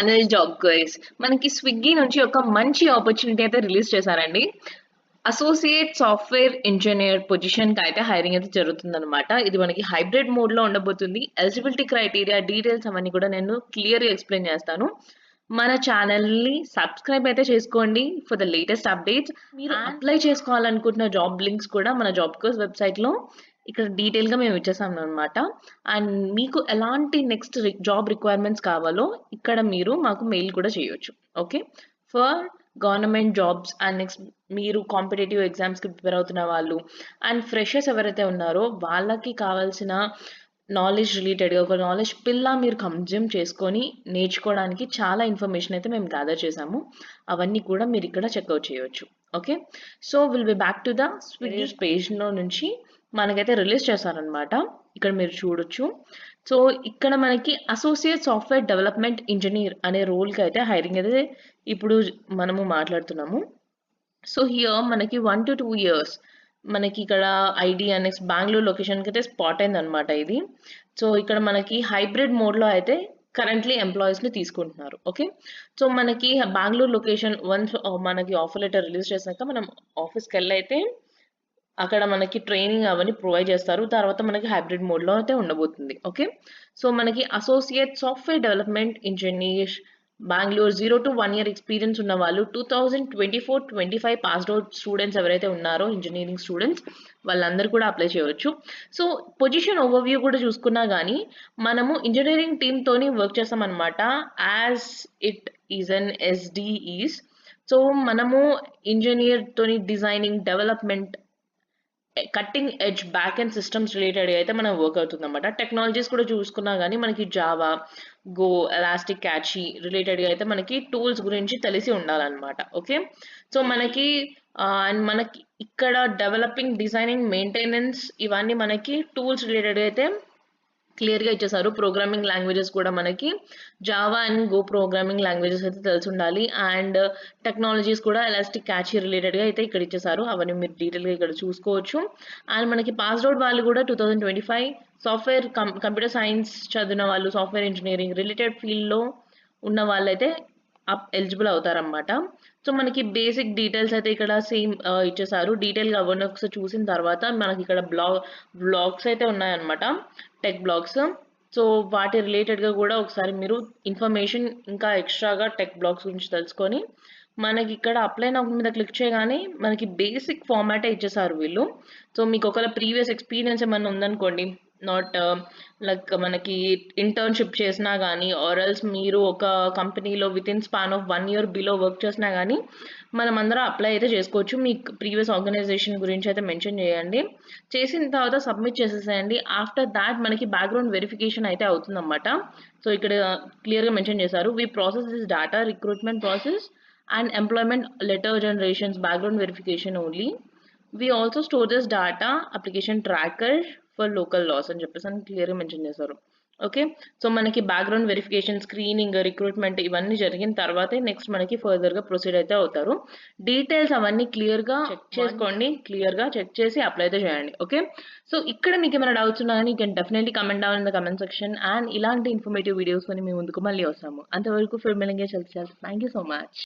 Channel job guys. మనకి Swiggy నుంచి ఒక మంచి ఆపర్చునిటీ అయితే రిలీజ్ చేశారండి. అసోసియేట్ సాఫ్ట్‌వేర్ ఇంజినీర్ పొజిషన్‌కి అయితే హైరింగ్ అయితే జరుగుతుందనమాట. ఇది మనకి హైబ్రిడ్ మోడ్‌లో ఉండబోతుంది. ఎలిజిబిలిటీ క్రైటీరియా, డీటెయిల్స్ అవన్నీ కూడా నేను క్లియర్‌గా ఎక్స్‌ప్లెయిన్ చేస్తాను. మన ఛానల్‌ని సబ్స్క్రైబ్ అయితే చేసుకోండి ఫర్ ద లేటెస్ట్ అప్డేట్స్. మీరు అప్లై చేసుకోవాలనుకుంటున్న జాబ్ లింక్స్ కూడా మన జాబ్ కోర్స్ వెబ్‌సైట్‌లో ఇక్కడ డీటెయిల్‌గా మేము ఇచ్చేసామనమాట. అండ్ మీకు ఎలాంటి నెక్స్ట్ జాబ్ రిక్వైర్మెంట్స్ కావాలో ఇక్కడ మీరు మాకు మెయిల్ కూడా చేయొచ్చు. Okay. For government jobs and next మీరు కాంపిటేటివ్ ఎగ్జామ్స్‌కి ప్రిపేర్ అవుతున్న వాళ్ళు అండ్ ఫ్రెషర్స్ ఎవరైతే ఉన్నారో వాళ్ళకి కావాల్సిన నాలెడ్జ్ రిలేటెడ్‌గా ఒక నాలెడ్జ్ పిల్ల మీరు కన్జ్యూమ్ చేసుకొని నేర్చుకోవడానికి చాలా ఇన్ఫర్మేషన్ అయితే మేము గ్యాదర్ చేసాము. అవన్నీ కూడా మీరు ఇక్కడ చెక్‌ఔట్ చేయొచ్చు. Okay. So will be back to the Swiggy పేజ్‌లో నుంచి మనకైతే రిలీజ్ చేశారనమాట. ఇక్కడ మీరు చూడొచ్చు. సో ఇక్కడ మనకి అసోసియేట్ సాఫ్ట్‌వేర్ డెవలప్‌మెంట్ ఇంజినీర్ అనే రోల్‌కి అయితే హైరింగ్ అయితే ఇప్పుడు మనము మాట్లాడుతున్నాము. సో హియర్ మనకి 1-2 ఇయర్స్ మనకి ఇక్కడ ఐడీఎన్ఎక్స్ బెంగుళూరు లొకేషన్‌కి అయితే స్పాట్ అయిందనమాట ఇది. సో ఇక్కడ మనకి హైబ్రిడ్ మోడ్‌లో అయితే కరెంట్‌లీ ఎంప్లాయీస్‌ని తీసుకుంటున్నారు. ఓకే. సో మనకి బెంగుళూరు లొకేషన్ వన్స్ మనకి ఆఫర్ లెటర్ రిలీజ్ చేశాక మనం ఆఫీస్‌కెళ్ళైతే అక్కడ మనకి ట్రైనింగ్ అవన్నీ ప్రొవైడ్ చేస్తారు. తర్వాత మనకి హైబ్రిడ్ మోడ్‌లో అయితే ఉండబోతుంది. ఓకే. సో మనకి associate software development engineer Bengaluru 0-1 year experience ఉన్నవాళ్ళు 2024-25 పాస్డ్ ఔట్ స్టూడెంట్స్ ఎవరైతే ఉన్నారో ఇంజినీరింగ్ స్టూడెంట్స్ వాళ్ళందరూ కూడా అప్లై చేయొచ్చు. సో పొజిషన్ ఓవర్‌వ్యూ కూడా చూసుకున్నా గానీ మనము ఇంజినీరింగ్ టీమ్‌తోని వర్క్ చేస్తామనమాట. As it is an SDEs. So మనము ఇంజినీర్‌తోని designing, development cutting edge back end systems రిలేటెడ్‌గా అయితే మనం వర్క్ అవుతుందన్నమాట. టెక్నాలజీస్ కూడా చూసుకున్నా గానీ మనకి జావా, గో, ఎలాస్టిక్ క్యాచీ రిలేటెడ్‌గా అయితే మనకి టూల్స్ గురించి తెలిసి ఉండాలన్నమాట. ఓకే. సో మనకి అండ్ మనకి ఇక్కడ డెవలపింగ్, డిజైనింగ్, మెయింటెనెన్స్ ఇవన్నీ మనకి టూల్స్ రిలేటెడ్‌గా అయితే క్లియర్‌గా ఇచ్చేసారు. ప్రోగ్రామింగ్ లాంగ్వేజెస్ కూడా మనకి Java and go programming languages అయితే తెలిసుండాలి. అండ్ టెక్నాలజీస్ కూడా ఎలాస్టిక్ క్యాచీ రిలేటెడ్‌గా అయితే ఇక్కడ ఇచ్చేసారు. అవన్నీ మీరు డీటెయిల్‌గా ఇక్కడ చూసుకోవచ్చు. అండ్ మనకి పాస్డ్ ఔట్ వాళ్ళు కూడా 2025 సాఫ్ట్‌వేర్ కంప్యూటర్ సైన్స్ చదివిన వాళ్ళు, సాఫ్ట్‌వేర్ ఇంజినీరింగ్ రిలేటెడ్ ఫీల్డ్‌లో ఉన్న వాళ్ళైతే ఎలిజిబుల్ అవుతారనమాట. సో మనకి బేసిక్ డీటెయిల్స్ అయితే ఇక్కడ సేమ్ ఇచ్చేసారు. డీటెయిల్‌గా అవన్నీ ఒకసారి చూసిన తర్వాత మనకి ఇక్కడ బ్లాగ్స్ అయితే ఉన్నాయన్నమాట. Tech blogs. సో వాటి రిలేటెడ్‌గా కూడా ఒకసారి మీరు ఇన్ఫర్మేషన్ ఇంకా ఎక్స్‌ట్రాగా టెక్ బ్లాగ్స్ గురించి తెలుసుకొని మనకి ఇక్కడ అప్లై నౌ మీద క్లిక్ చేయగానే మనకి బేసిక్ ఫార్మాటే ఇచ్చేసారు వీళ్ళు. సో మీకు ఒకవేళ ప్రీవియస్ ఎక్స్‌పీరియన్స్ ఏమన్నా ఉందనుకోండి, నాట్ లైక్ మనకి ఇంటర్న్‌షిప్ చేసినా గానీ ఆర్ ఎల్స్ మీరు ఒక కంపెనీలో within span of 1 year below work చేసినా గానీ మనమందరం అప్లై అయితే చేసుకోవచ్చు. మీ ప్రీవియస్ ఆర్గనైజేషన్ గురించి అయితే మెన్షన్ చేయండి. చేసిన తర్వాత సబ్మిట్ చేసేసేయండి. ఆఫ్టర్ దాట్ మనకి బ్యాక్‌గ్రౌండ్ వెరిఫికేషన్ అయితే అవుతుందన్నమాట. సో ఇక్కడ క్లియర్‌గా మెన్షన్ చేశారు. We process this data recruitment process and employment letter generations background verification only. We also store this data application tracker for local laws అని చెప్పేసి అని క్లియర్‌గా మెన్షన్ చేశారు. ఓకే. సో మనకి బ్యాక్‌గ్రౌండ్ వెరిఫికేషన్, స్క్రీనింగ్, రిక్రూట్మెంట్ ఇవన్నీ జరిగిన తర్వాతే నెక్స్ట్ మనకి ఫర్దర్‌గా ప్రొసీడ్ అయితే అవుతారు. డీటెయిల్స్ అవన్నీ క్లియర్‌గా చెక్ చేసుకోండి. క్లియర్‌గా చెక్ చేసి అప్లై అయితే చేయండి. ఓకే. సో ఇక్కడ మీకేమైనా డౌట్స్ ఉన్నా గానీ you can definitely comment down in the comment section. And ఇలాంటి ఇన్ఫర్మేటివ్ వీడియోస్‌తోని మీ ముందుకు మళ్ళీ వస్తాము. అంతవరకు ఫిర్ మిలేంగే. చల్ థాంక్ యూ సో మచ్.